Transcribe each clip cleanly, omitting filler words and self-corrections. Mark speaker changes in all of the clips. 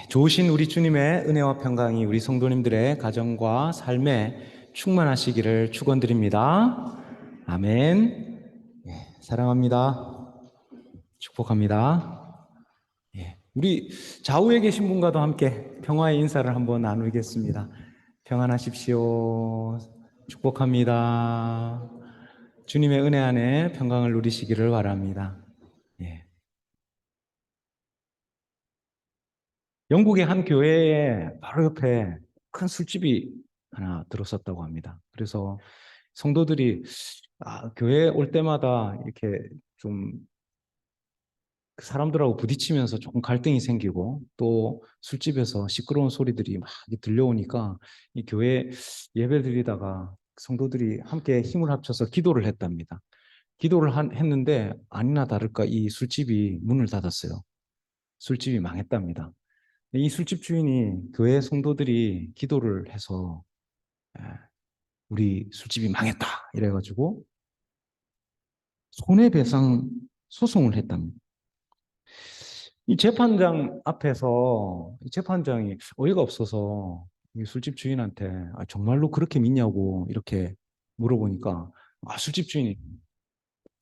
Speaker 1: 좋으신 우리 주님의 은혜와 평강이 우리 성도님들의 가정과 삶에 충만하시기를 축원드립니다. 아멘. 사랑합니다. 축복합니다. 우리 좌우에 계신 분과도 함께 평화의 인사를 한번 나누겠습니다. 평안하십시오. 축복합니다. 주님의 은혜 안에 평강을 누리시기를 바랍니다. 영국의 한 교회에 바로 옆에 큰 술집이 하나 들었었다고 합니다. 그래서 성도들이 교회에 올 때마다 이렇게 좀 그 사람들하고 부딪히면서 조금 갈등이 생기고 또 술집에서 시끄러운 소리들이 막 들려오니까 이 교회 예배 드리다가 성도들이 함께 힘을 합쳐서 기도를 했답니다. 기도를 했는데 아니나 다를까 이 술집이 문을 닫았어요. 술집이 망했답니다. 이 술집 주인이 교회 성도들이 기도를 해서 우리 술집이 망했다 이래가지고 손해배상 소송을 했답니다. 이 재판장 앞에서 이 재판장이 어이가 없어서 이 술집 주인한테 정말로 그렇게 믿냐고 이렇게 물어보니까 술집 주인이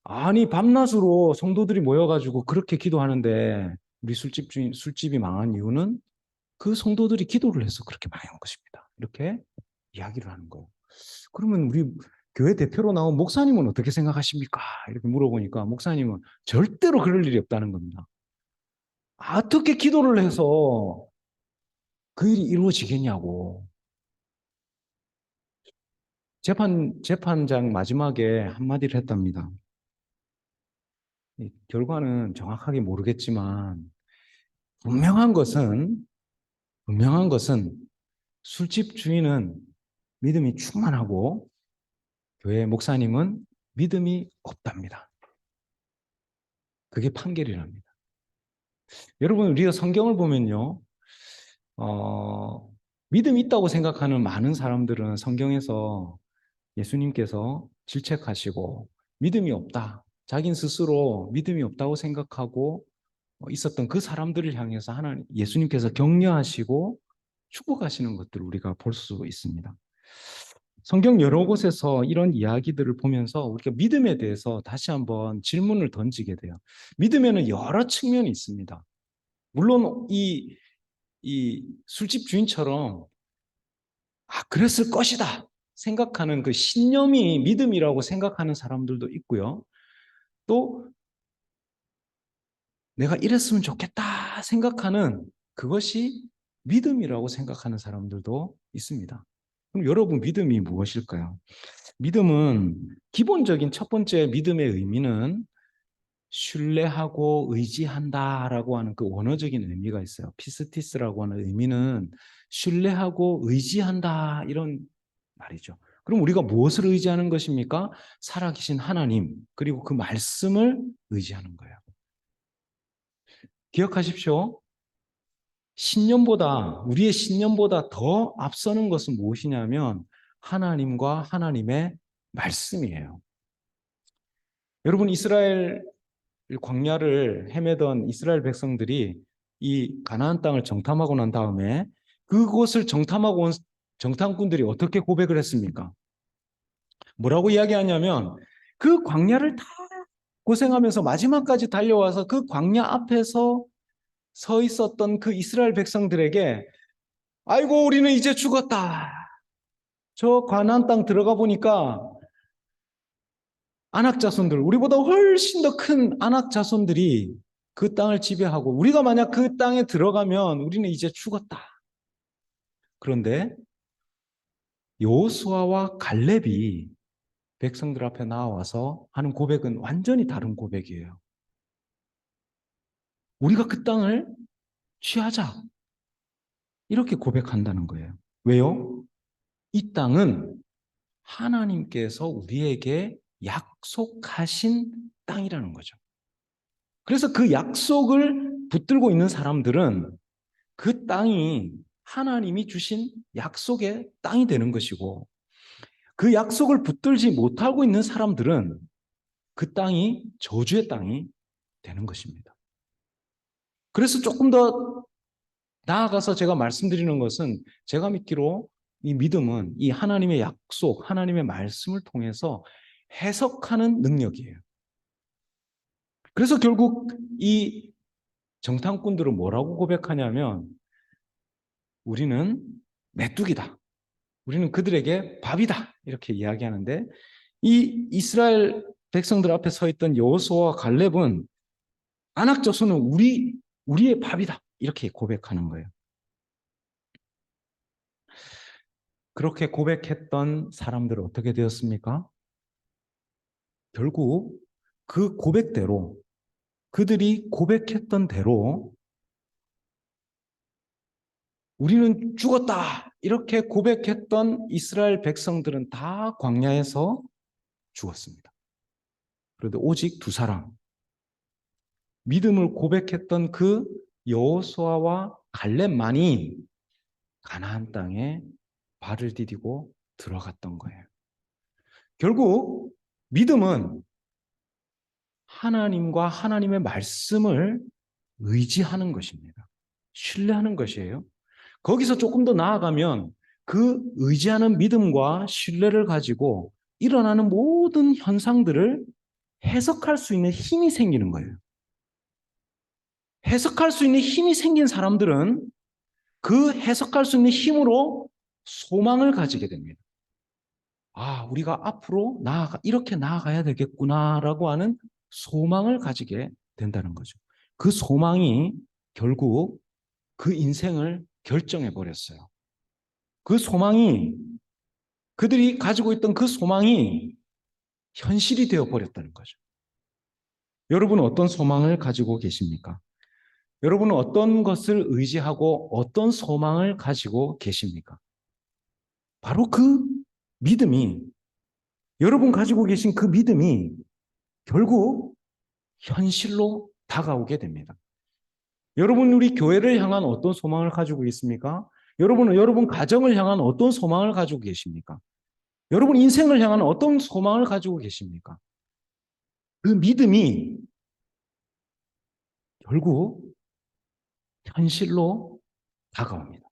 Speaker 1: 아니 밤낮으로 성도들이 모여가지고 그렇게 기도하는데 우리 술집 주인 술집이 망한 이유는 그 성도들이 기도를 해서 그렇게 망한 것입니다. 이렇게 이야기를 하는 거예요. 그러면 우리 교회 대표로 나온 목사님은 어떻게 생각하십니까? 이렇게 물어보니까 목사님은 절대로 그럴 일이 없다는 겁니다. 어떻게 기도를 해서 그 일이 이루어지겠냐고. 재판장 마지막에 한마디를 했답니다. 결과는 정확하게 모르겠지만 분명한 것은 술집 주인은 믿음이 충만하고 교회 목사님은 믿음이 없답니다. 그게 판결이랍니다. 여러분, 우리가 성경을 보면요, 믿음이 있다고 생각하는 많은 사람들은 성경에서 예수님께서 질책하시고 믿음이 없다. 자긴 스스로 믿음이 없다고 생각하고 있었던 그 사람들을 향해서 예수님께서 격려하시고 축복하시는 것들을 우리가 볼 수 있습니다. 성경 여러 곳에서 이런 이야기들을 보면서 우리가 믿음에 대해서 다시 한번 질문을 던지게 돼요. 믿음에는 여러 측면이 있습니다. 물론 이 술집 주인처럼 그랬을 것이다 생각하는 그 신념이 믿음이라고 생각하는 사람들도 있고요. 또 내가 이랬으면 좋겠다 생각하는 그것이 믿음이라고 생각하는 사람들도 있습니다. 그럼 여러분 믿음이 무엇일까요? 믿음은 기본적인 첫 번째 믿음의 의미는 신뢰하고 의지한다라고 하는 그 원어적인 의미가 있어요. 피스티스라고 하는 의미는 신뢰하고 의지한다 이런 말이죠. 그럼 우리가 무엇을 의지하는 것입니까? 살아계신 하나님 그리고 그 말씀을 의지하는 거예요. 기억하십시오. 우리의 신념보다 더 앞서는 것은 무엇이냐면 하나님과 하나님의 말씀이에요. 여러분 이스라엘 광야를 헤매던 이스라엘 백성들이 이 가나안 땅을 정탐하고 난 다음에 그곳을 정탐하고 온 정탐꾼들이 어떻게 고백을 했습니까? 뭐라고 이야기하냐면 그 광야를 다 고생하면서 마지막까지 달려와서 그 광야 앞에서 서 있었던 그 이스라엘 백성들에게 아이고 우리는 이제 죽었다. 저 가나안 땅 들어가 보니까 아낙 자손들, 우리보다 훨씬 더 큰 아낙 자손들이 그 땅을 지배하고 우리가 만약 그 땅에 들어가면 우리는 이제 죽었다. 그런데 여호수아와 갈렙이 백성들 앞에 나와서 하는 고백은 완전히 다른 고백이에요. 우리가 그 땅을 취하자. 이렇게 고백한다는 거예요. 왜요? 이 땅은 하나님께서 우리에게 약속하신 땅이라는 거죠. 그래서 그 약속을 붙들고 있는 사람들은 그 땅이 하나님이 주신 약속의 땅이 되는 것이고 그 약속을 붙들지 못하고 있는 사람들은 그 땅이 저주의 땅이 되는 것입니다. 그래서 조금 더 나아가서 제가 말씀드리는 것은 제가 믿기로 이 믿음은 이 하나님의 약속, 하나님의 말씀을 통해서 해석하는 능력이에요. 그래서 결국 이 정탐꾼들은 뭐라고 고백하냐면 우리는 메뚜기다. 우리는 그들에게 밥이다. 이렇게 이야기하는데 이 이스라엘 백성들 앞에 서 있던 여호수아와 갈렙은 아낙 저수는 우리의 밥이다. 이렇게 고백하는 거예요. 그렇게 고백했던 사람들은 어떻게 되었습니까? 결국 그 고백대로 그들이 고백했던 대로 우리는 죽었다. 이렇게 고백했던 이스라엘 백성들은 다 광야에서 죽었습니다. 그런데 오직 두 사람, 믿음을 고백했던 그 여호수아와 갈렙만이 가나안 땅에 발을 디디고 들어갔던 거예요. 결국 믿음은 하나님과 하나님의 말씀을 의지하는 것입니다. 신뢰하는 것이에요. 거기서 조금 더 나아가면 그 의지하는 믿음과 신뢰를 가지고 일어나는 모든 현상들을 해석할 수 있는 힘이 생기는 거예요. 해석할 수 있는 힘이 생긴 사람들은 그 해석할 수 있는 힘으로 소망을 가지게 됩니다. 아, 우리가 앞으로 이렇게 나아가야 되겠구나라고 하는 소망을 가지게 된다는 거죠. 그 소망이 결국 그 인생을 결정해 버렸어요. 그 소망이, 그들이 가지고 있던 그 소망이 현실이 되어 버렸다는 거죠. 여러분은 어떤 소망을 가지고 계십니까? 여러분은 어떤 것을 의지하고 어떤 소망을 가지고 계십니까? 바로 그 믿음이, 여러분 가지고 계신 그 믿음이 결국 현실로 다가오게 됩니다. 여러분, 우리 교회를 향한 어떤 소망을 가지고 있습니까? 여러분은 여러분 가정을 향한 어떤 소망을 가지고 계십니까? 여러분 인생을 향한 어떤 소망을 가지고 계십니까? 그 믿음이 결국 현실로 다가옵니다.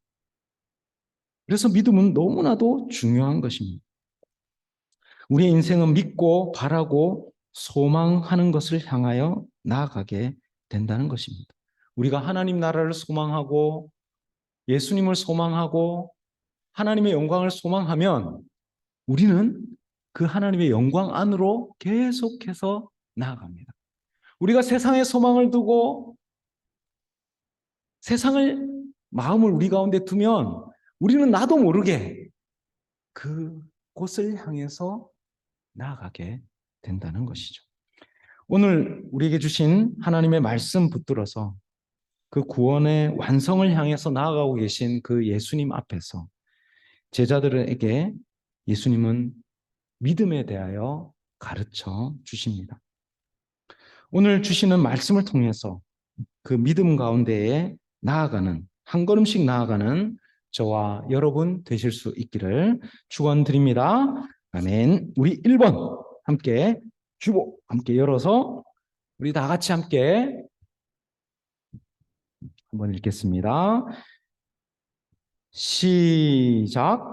Speaker 1: 그래서 믿음은 너무나도 중요한 것입니다. 우리의 인생은 믿고 바라고 소망하는 것을 향하여 나아가게 된다는 것입니다. 우리가 하나님 나라를 소망하고 예수님을 소망하고 하나님의 영광을 소망하면 우리는 그 하나님의 영광 안으로 계속해서 나아갑니다. 우리가 세상에 소망을 두고 세상을 마음을 우리 가운데 두면 우리는 나도 모르게 그곳을 향해서 나아가게 된다는 것이죠. 오늘 우리에게 주신 하나님의 말씀 붙들어서 그 구원의 완성을 향해서 나아가고 계신 그 예수님 앞에서 제자들에게 예수님은 믿음에 대하여 가르쳐 주십니다. 오늘 주시는 말씀을 통해서 그 믿음 가운데에 나아가는, 한 걸음씩 나아가는 저와 여러분 되실 수 있기를 축원드립니다. 아멘. 우리 1번 함께 주보 함께 열어서 우리 다 같이 함께 한번 읽겠습니다. 시작.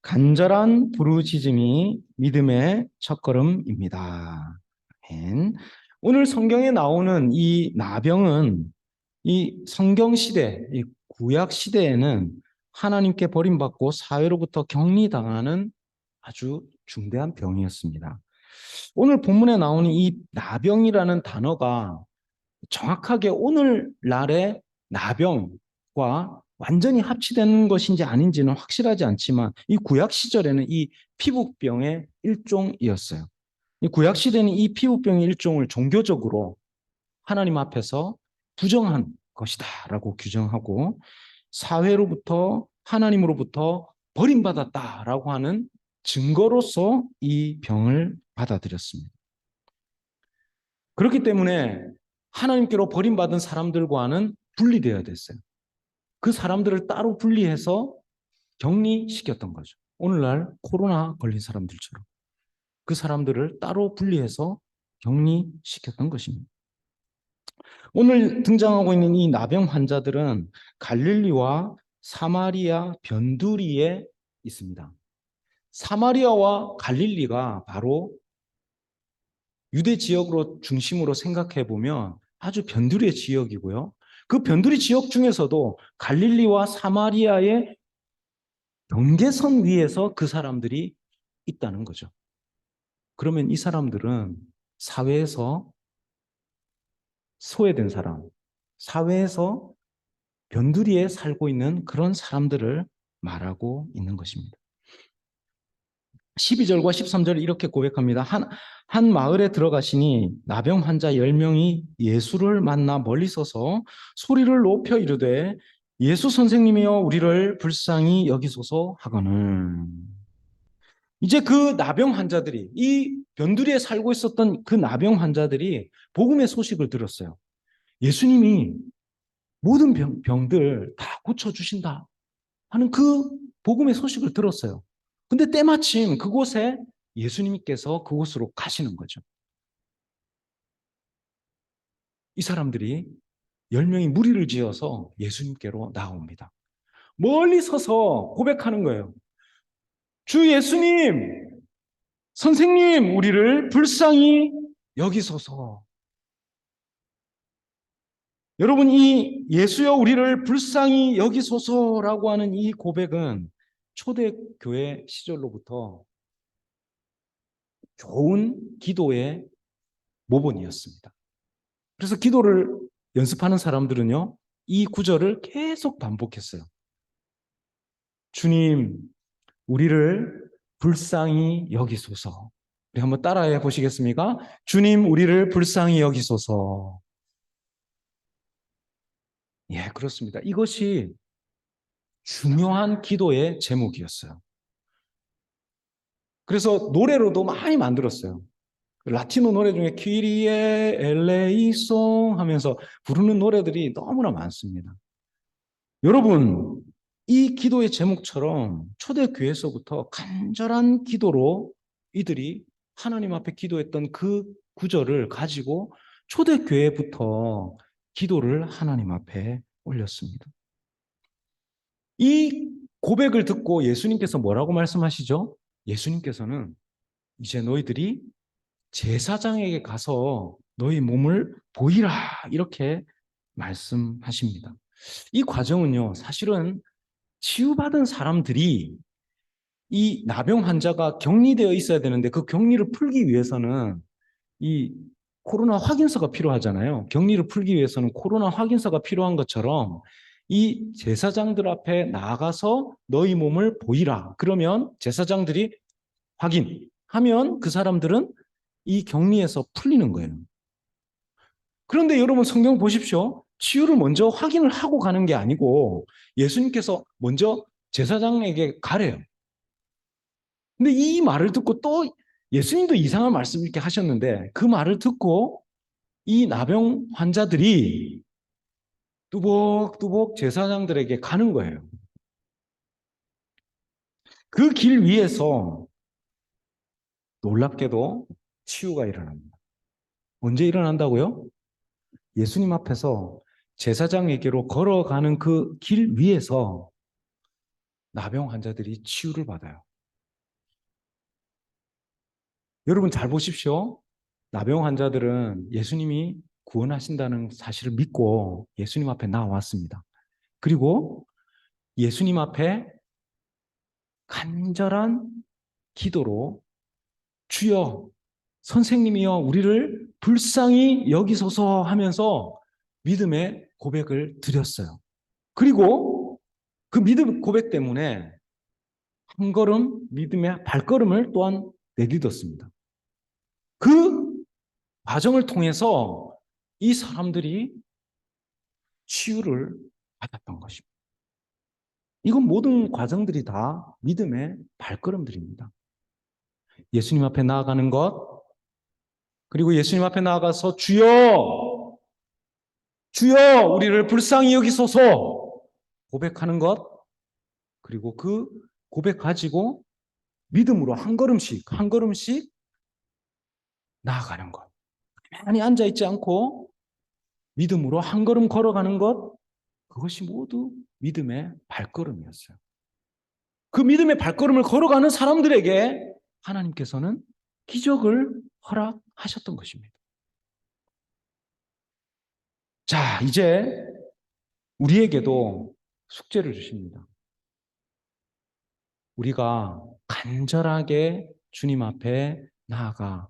Speaker 1: 간절한 부르짖음이 믿음의 첫걸음입니다. 아멘. 오늘 성경에 나오는 이 나병은 이 성경 시대, 이 구약 시대에는 하나님께 버림받고 사회로부터 격리당하는 아주 중대한 병이었습니다. 오늘 본문에 나오는 이 나병이라는 단어가 정확하게 오늘날의 나병과 완전히 합치된 것인지 아닌지는 확실하지 않지만 이 구약 시절에는 이 피부병의 일종이었어요. 이 구약 시대는 이 피부병의 일종을 종교적으로 하나님 앞에서 부정한 것이다라고 규정하고 사회로부터 하나님으로부터 버림받았다라고 하는 증거로서 이 병을 받아들였습니다. 그렇기 때문에 하나님께로 버림받은 사람들과는 분리되어야 됐어요. 그 사람들을 따로 분리해서 격리시켰던 거죠. 오늘날 코로나 걸린 사람들처럼 그 사람들을 따로 분리해서 격리시켰던 것입니다. 오늘 등장하고 있는 이 나병 환자들은 갈릴리와 사마리아 변두리에 있습니다. 사마리아와 갈릴리가 바로 유대 지역으로 중심으로 생각해 보면 아주 변두리의 지역이고요. 그 변두리 지역 중에서도 갈릴리와 사마리아의 경계선 위에서 그 사람들이 있다는 거죠. 그러면 이 사람들은 사회에서 소외된 사람, 사회에서 변두리에 살고 있는 그런 사람들을 말하고 있는 것입니다. 12절과 13절을 이렇게 고백합니다. 한 마을에 들어가시니 나병 환자 10명이 예수를 만나 멀리 서서 소리를 높여 이르되 예수 선생님이여 우리를 불쌍히 여기소서 하거늘. 이제 그 나병 환자들이 이 변두리에 살고 있었던 그 나병 환자들이 복음의 소식을 들었어요. 예수님이 모든 병들 다 고쳐주신다 하는 그 복음의 소식을 들었어요. 근데 때마침 그곳에 예수님께서 그곳으로 가시는 거죠. 이 사람들이 10명이 무리를 지어서 예수님께로 나옵니다. 멀리 서서 고백하는 거예요. 주 예수님, 선생님, 우리를 불쌍히 여기소서. 여러분, 이 예수여 우리를 불쌍히 여기소서라고 하는 이 고백은 초대교회 시절로부터 좋은 기도의 모본이었습니다. 그래서 기도를 연습하는 사람들은요, 이 구절을 계속 반복했어요. 주님, 우리를 불쌍히 여기소서. 우리 한번 따라해 보시겠습니까? 주님, 우리를 불쌍히 여기소서. 예, 그렇습니다. 이것이 중요한 기도의 제목이었어요. 그래서 노래로도 많이 만들었어요. 라틴어 노래 중에 키리에 엘레이송 하면서 부르는 노래들이 너무나 많습니다. 여러분, 이 기도의 제목처럼 초대교회에서부터 간절한 기도로 이들이 하나님 앞에 기도했던 그 구절을 가지고 초대교회부터 기도를 하나님 앞에 올렸습니다. 이 고백을 듣고 예수님께서 뭐라고 말씀하시죠? 예수님께서는 이제 너희들이 제사장에게 가서 너희 몸을 보이라 이렇게 말씀하십니다. 이 과정은요, 사실은 치유받은 사람들이 이 나병 환자가 격리되어 있어야 되는데 그 격리를 풀기 위해서는 이 코로나 확인서가 필요하잖아요. 격리를 풀기 위해서는 코로나 확인서가 필요한 것처럼 이 제사장들 앞에 나가서 너희 몸을 보이라. 그러면 제사장들이 확인하면 그 사람들은 이 격리에서 풀리는 거예요. 그런데 여러분 성경 보십시오. 치유를 먼저 확인을 하고 가는 게 아니고 예수님께서 먼저 제사장에게 가래요. 근데 이 말을 듣고 또 예수님도 이상한 말씀 이렇게 하셨는데 그 말을 듣고 이 나병 환자들이 뚜벅뚜벅 제사장들에게 가는 거예요. 그 길 위에서 놀랍게도 치유가 일어납니다. 언제 일어난다고요? 예수님 앞에서 제사장에게로 걸어가는 그 길 위에서 나병 환자들이 치유를 받아요. 여러분 잘 보십시오. 나병 환자들은 예수님이 구원하신다는 사실을 믿고 예수님 앞에 나왔습니다. 그리고 예수님 앞에 간절한 기도로 주여 선생님이여 우리를 불쌍히 여기소서 하면서 믿음의 고백을 드렸어요. 그리고 그 믿음 고백 때문에 한 걸음 믿음의 발걸음을 또한 내딛었습니다. 그 과정을 통해서 이 사람들이 치유를 받았던 것입니다. 이건 모든 과정들이 다 믿음의 발걸음들입니다. 예수님 앞에 나아가는 것, 그리고 예수님 앞에 나아가서 주여, 주여 우리를 불쌍히 여기소서 고백하는 것, 그리고 그 고백 가지고 믿음으로 한 걸음씩 한 걸음씩 나아가는 것. 가만히 앉아있지 않고 믿음으로 한 걸음 걸어가는 것, 그것이 모두 믿음의 발걸음이었어요. 그 믿음의 발걸음을 걸어가는 사람들에게 하나님께서는 기적을 허락하셨던 것입니다. 자, 이제 우리에게도 숙제를 주십니다. 우리가 간절하게 주님 앞에 나아가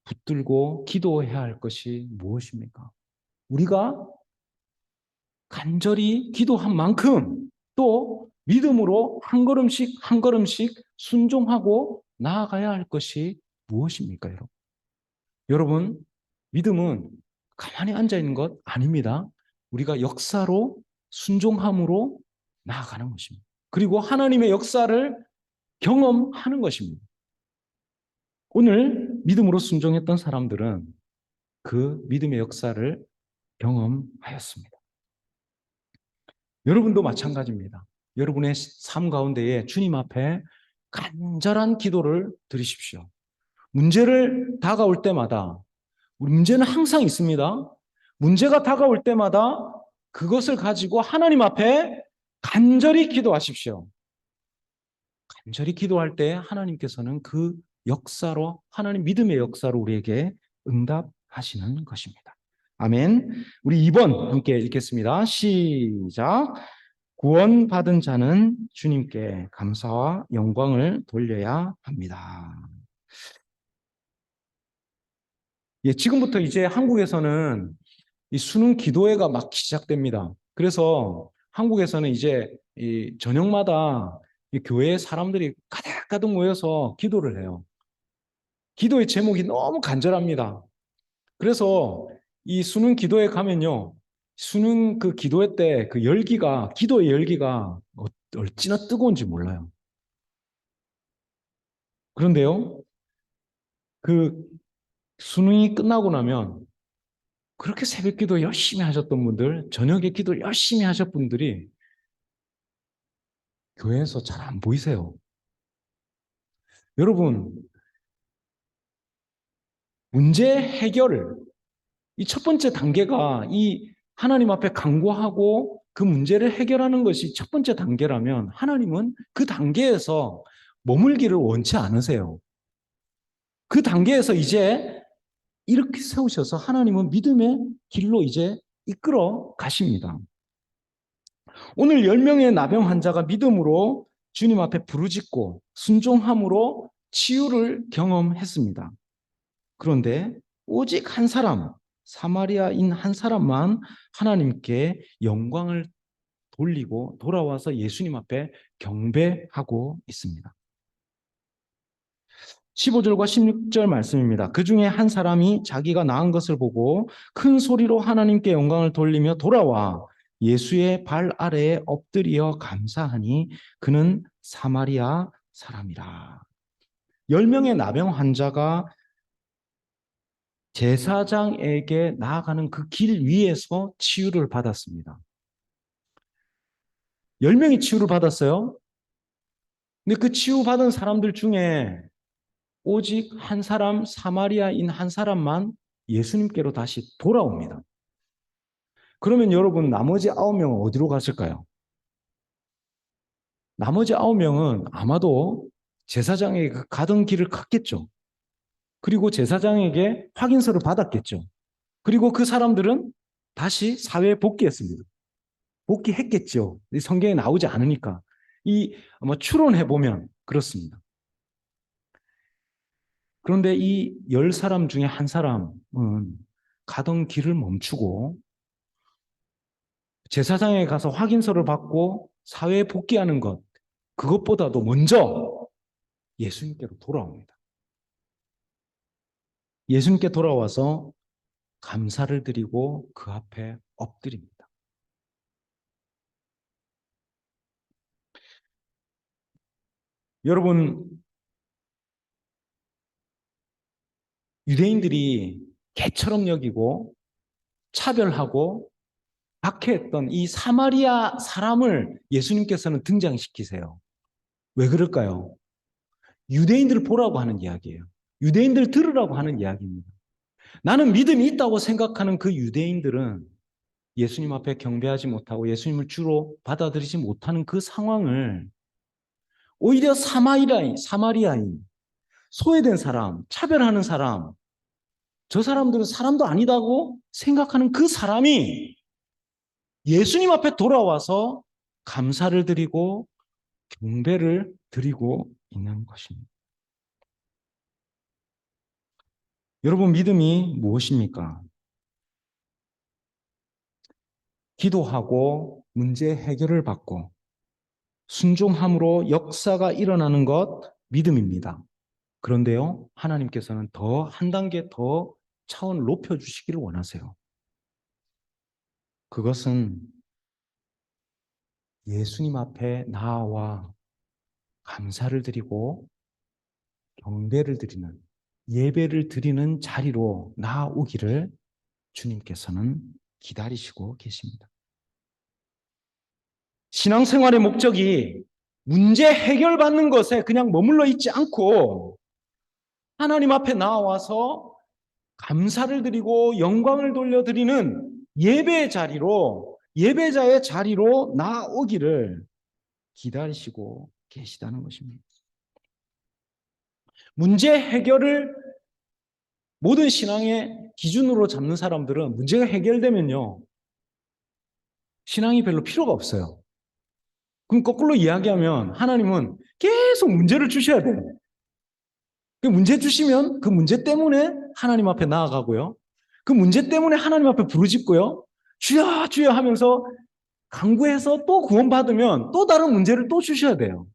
Speaker 1: 붙들고 기도해야 할 것이 무엇입니까? 우리가 간절히 기도한 만큼 또 믿음으로 한 걸음씩 한 걸음씩 순종하고 나아가야 할 것이 무엇입니까, 여러분? 여러분, 믿음은 가만히 앉아 있는 것 아닙니다. 우리가 역사로 순종함으로 나아가는 것입니다. 그리고 하나님의 역사를 경험하는 것입니다. 오늘 믿음으로 순종했던 사람들은 그 믿음의 역사를 경험하였습니다. 여러분도 마찬가지입니다. 여러분의 삶 가운데에 주님 앞에 간절한 기도를 드리십시오. 문제를 다가올 때마다, 문제는 항상 있습니다. 문제가 다가올 때마다 그것을 가지고 하나님 앞에 간절히 기도하십시오. 간절히 기도할 때 하나님께서는 그 역사로, 하나님 믿음의 역사로 우리에게 응답하시는 것입니다. 아멘. 우리 2번 함께 읽겠습니다. 시작. 구원받은 자는 주님께 감사와 영광을 돌려야 합니다. 예, 지금부터 이제 한국에서는 이 수능 기도회가 막 시작됩니다. 그래서 한국에서는 이제 이 저녁마다 이 교회에 사람들이 가득가득 모여서 기도를 해요. 기도의 제목이 너무 간절합니다. 그래서 이 수능 기도회 가면요, 수능 그 기도회 때 그 열기가, 기도의 열기가 얼마나 뜨거운지 몰라요. 그런데요, 그 수능이 끝나고 나면 그렇게 새벽 기도 열심히 하셨던 분들, 저녁에 기도 열심히 하셨던 분들이 교회에서 잘 안 보이세요. 여러분, 문제 해결을, 이 첫 번째 단계가 이 하나님 앞에 간구하고 그 문제를 해결하는 것이 첫 번째 단계라면 하나님은 그 단계에서 머물기를 원치 않으세요. 그 단계에서 이제 이렇게 세우셔서 하나님은 믿음의 길로 이제 이끌어 가십니다. 오늘 10명의 나병 환자가 믿음으로 주님 앞에 부르짖고 순종함으로 치유를 경험했습니다. 그런데 오직 한 사람, 사마리아인 한 사람만 하나님께 영광을 돌리고 돌아와서 예수님 앞에 경배하고 있습니다. 15절과 16절 말씀입니다. 그 중에 한 사람이 자기가 나은 것을 보고 큰 소리로 하나님께 영광을 돌리며 돌아와 예수의 발 아래에 엎드려 감사하니 그는 사마리아 사람이라. 10명의 나병 환자가 제사장에게 나아가는 그 길 위에서 치유를 받았습니다. 10명이 치유를 받았어요. 근데 그 치유받은 사람들 중에 오직 한 사람, 사마리아인 한 사람만 예수님께로 다시 돌아옵니다. 그러면 여러분, 나머지 9명은 어디로 갔을까요? 나머지 9명은 아마도 제사장에게 가던 길을 갔겠죠. 그리고 제사장에게 확인서를 받았겠죠. 그리고 그 사람들은 다시 사회에 복귀했습니다. 복귀했겠죠. 성경에 나오지 않으니까. 추론해 보면 그렇습니다. 그런데 이 10사람 중에 한 사람은 가던 길을 멈추고 제사장에 가서 확인서를 받고 사회에 복귀하는 것, 그것보다도 먼저 예수님께로 돌아옵니다. 예수님께 돌아와서 감사를 드리고 그 앞에 엎드립니다. 여러분, 유대인들이 개처럼 여기고 차별하고 박해했던 이 사마리아 사람을 예수님께서는 등장시키세요. 왜 그럴까요? 유대인들을 보라고 하는 이야기예요. 유대인들 들으라고 하는 이야기입니다. 나는 믿음이 있다고 생각하는 그 유대인들은 예수님 앞에 경배하지 못하고 예수님을 주로 받아들이지 못하는 그 상황을 오히려 사마리아인, 소외된 사람, 차별하는 사람, 저 사람들은 사람도 아니다고 생각하는 그 사람이 예수님 앞에 돌아와서 감사를 드리고 경배를 드리고 있는 것입니다. 여러분, 믿음이 무엇입니까? 기도하고 문제 해결을 받고 순종함으로 역사가 일어나는 것 믿음입니다. 그런데요, 하나님께서는 더 한 단계 더 차원을 높여주시기를 원하세요. 그것은 예수님 앞에 나와 감사를 드리고 경배를 드리는 예배를 드리는 자리로 나아오기를 주님께서는 기다리시고 계십니다. 신앙생활의 목적이 문제 해결받는 것에 그냥 머물러 있지 않고 하나님 앞에 나와서 감사를 드리고 영광을 돌려드리는 예배자의 자리로 나아오기를 기다리시고 계시다는 것입니다. 문제 해결을 모든 신앙의 기준으로 잡는 사람들은 문제가 해결되면요, 신앙이 별로 필요가 없어요. 그럼 거꾸로 이야기하면 하나님은 계속 문제를 주셔야 돼요. 그 문제 주시면 그 문제 때문에 하나님 앞에 나아가고요. 그 문제 때문에 하나님 앞에 부르짖고요. 주여 주여 하면서 간구해서 또 구원받으면 또 다른 문제를 또 주셔야 돼요.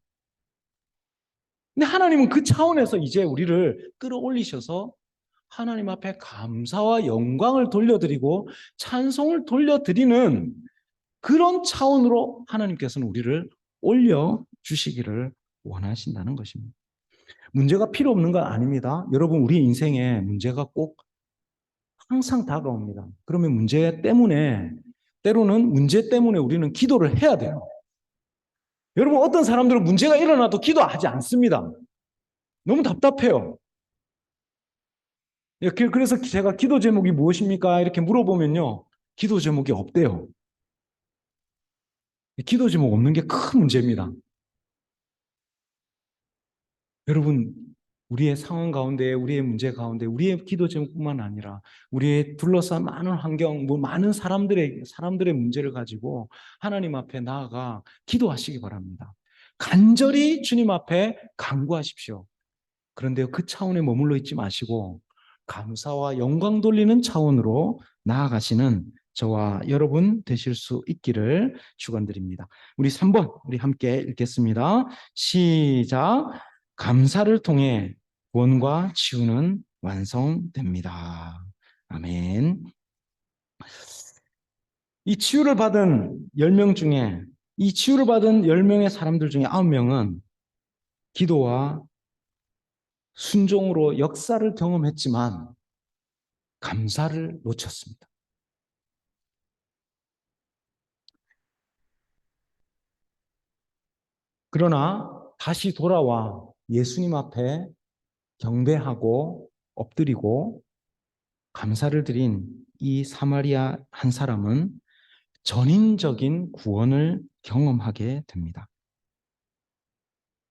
Speaker 1: 근데 하나님은 그 차원에서 이제 우리를 끌어올리셔서 하나님 앞에 감사와 영광을 돌려드리고 찬송을 돌려드리는 그런 차원으로 하나님께서는 우리를 올려주시기를 원하신다는 것입니다. 문제가 필요 없는 건 아닙니다. 여러분, 우리 인생에 문제가 꼭 항상 다가옵니다. 그러면 때로는 문제 때문에 우리는 기도를 해야 돼요. 여러분, 어떤 사람들은 문제가 일어나도 기도하지 않습니다. 너무 답답해요. 그래서 제가 기도 제목이 무엇입니까? 이렇게 물어보면요, 기도 제목이 없대요. 기도 제목 없는 게 큰 문제입니다. 여러분, 우리의 상황 가운데, 우리의 문제 가운데, 우리의 기도 제목뿐만 아니라 우리의 둘러싼 많은 환경, 많은 사람들의 문제를 가지고 하나님 앞에 나아가 기도하시기 바랍니다. 간절히 주님 앞에 간구하십시오. 그런데 그 차원에 머물러 있지 마시고 감사와 영광 돌리는 차원으로 나아가시는 저와 여러분 되실 수 있기를 축원드립니다. 우리 3번 우리 함께 읽겠습니다. 시작. 감사를 통해 구원과 치유는 완성됩니다. 아멘. 이 치유를 받은 10명 중에 이 치유를 받은 10명의 사람들 중에 9명은 기도와 순종으로 역사를 경험했지만 감사를 놓쳤습니다. 그러나 다시 돌아와 예수님 앞에 경배하고 엎드리고 감사를 드린 이 사마리아 한 사람은 전인적인 구원을 경험하게 됩니다.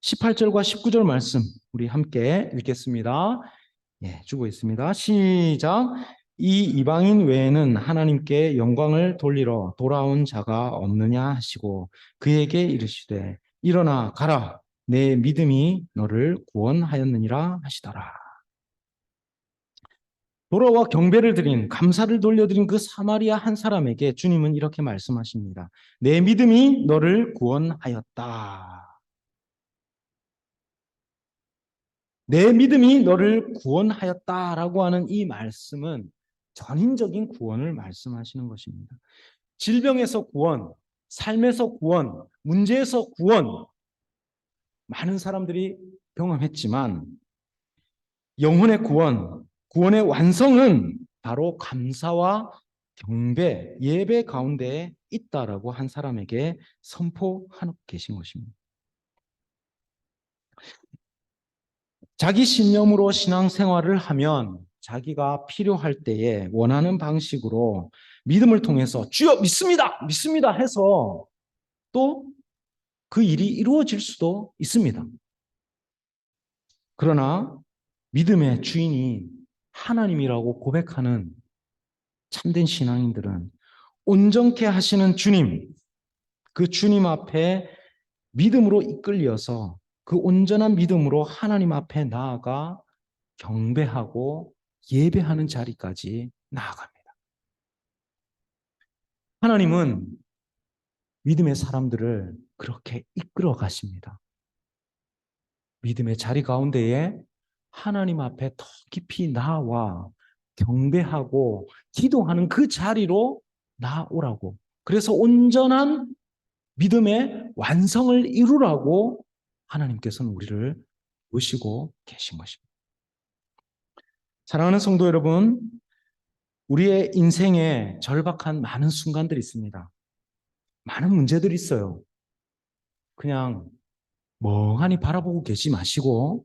Speaker 1: 18절과 19절 말씀 우리 함께 읽겠습니다. 주고 있습니다. 시작. 이 이방인 외에는 하나님께 영광을 돌리러 돌아온 자가 없느냐 하시고 그에게 이르시되 일어나 가라 내 믿음이 너를 구원하였느니라 하시더라. 돌아와 경배를 드린 감사를 돌려드린 그 사마리아 한 사람에게 주님은 이렇게 말씀하십니다. 내 믿음이 너를 구원하였다. 내 믿음이 너를 구원하였다라고 하는 이 말씀은 전인적인 구원을 말씀하시는 것입니다. 질병에서 구원, 삶에서 구원, 문제에서 구원, 많은 사람들이 경험했지만 영혼의 구원, 구원의 완성은 바로 감사와 경배, 예배 가운데에 있다라고 한 사람에게 선포하고 계신 것입니다. 자기 신념으로 신앙생활을 하면 자기가 필요할 때에 원하는 방식으로 믿음을 통해서 주여 믿습니다, 믿습니다 해서 또 그 일이 이루어질 수도 있습니다. 그러나 믿음의 주인이 하나님이라고 고백하는 참된 신앙인들은 온전케 하시는 주님, 그 주님 앞에 믿음으로 이끌려서 그 온전한 믿음으로 하나님 앞에 나아가 경배하고 예배하는 자리까지 나아갑니다. 하나님은 믿음의 사람들을 그렇게 이끌어 가십니다. 믿음의 자리 가운데에 하나님 앞에 더 깊이 나와 경배하고 기도하는 그 자리로 나오라고. 그래서 온전한 믿음의 완성을 이루라고 하나님께서는 우리를 모시고 계신 것입니다. 사랑하는 성도 여러분, 우리의 인생에 절박한 많은 순간들이 있습니다. 많은 문제들이 있어요. 그냥 멍하니 바라보고 계시 마시고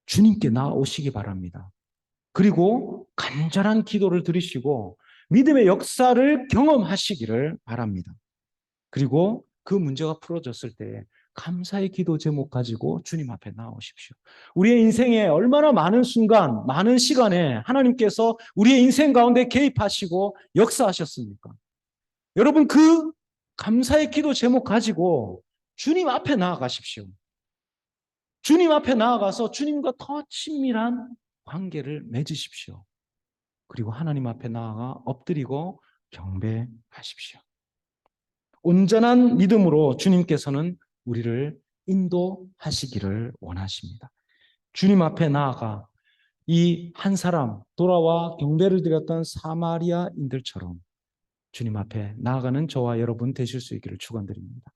Speaker 1: 주님께 나아오시기 바랍니다. 그리고 간절한 기도를 드리시고 믿음의 역사를 경험하시기를 바랍니다. 그리고 그 문제가 풀어졌을 때 감사의 기도 제목 가지고 주님 앞에 나오십시오. 우리의 인생에 얼마나 많은 순간, 많은 시간에 하나님께서 우리의 인생 가운데 개입하시고 역사하셨습니까? 여러분, 그 감사의 기도 제목 가지고 주님 앞에 나아가십시오. 주님 앞에 나아가서 주님과 더 친밀한 관계를 맺으십시오. 그리고 하나님 앞에 나아가 엎드리고 경배하십시오. 온전한 믿음으로 주님께서는 우리를 인도하시기를 원하십니다. 주님 앞에 나아가 이 한 사람 돌아와 경배를 드렸던 사마리아인들처럼 주님 앞에 나아가는 저와 여러분 되실 수 있기를 축원드립니다.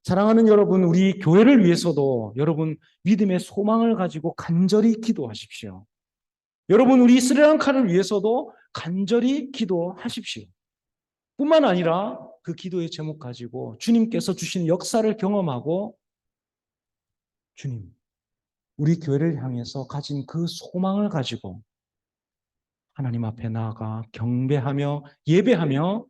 Speaker 1: 사랑하는 여러분, 우리 교회를 위해서도 여러분 믿음의 소망을 가지고 간절히 기도하십시오. 여러분, 우리 스리랑카를 위해서도 간절히 기도하십시오. 뿐만 아니라 그 기도의 제목 가지고 주님께서 주신 역사를 경험하고 주님, 우리 교회를 향해서 가진 그 소망을 가지고 하나님 앞에 나아가 경배하며 예배하며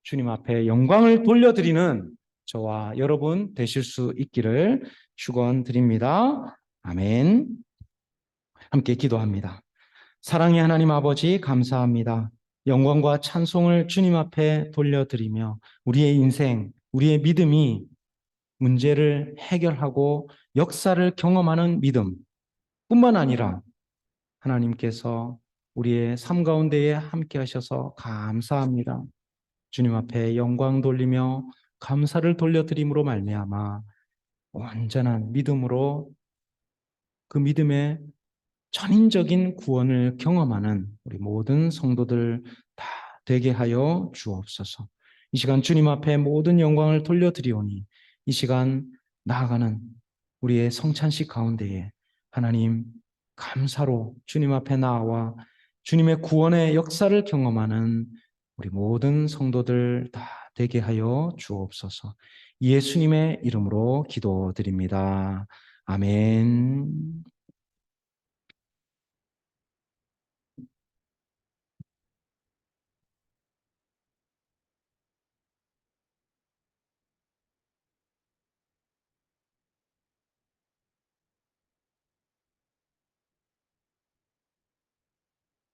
Speaker 1: 주님 앞에 영광을 돌려드리는 저와 여러분 되실 수 있기를 축원드립니다. 아멘. 함께 기도합니다. 사랑의 하나님 아버지 감사합니다. 영광과 찬송을 주님 앞에 돌려드리며 우리의 인생, 우리의 믿음이 문제를 해결하고 역사를 경험하는 믿음 뿐만 아니라 하나님께서 우리의 삶 가운데에 함께 하셔서 감사합니다. 주님 앞에 영광 돌리며 감사를 돌려드림으로 말미암아 온전한 믿음으로 그 믿음의 전인적인 구원을 경험하는 우리 모든 성도들 다 되게 하여 주옵소서. 이 시간 주님 앞에 모든 영광을 돌려드리오니 이 시간 나아가는 우리의 성찬식 가운데에 하나님 감사로 주님 앞에 나와 주님의 구원의 역사를 경험하는 우리 모든 성도들 다 되게 하여 주옵소서. 예수님의 이름으로 기도드립니다. 아멘.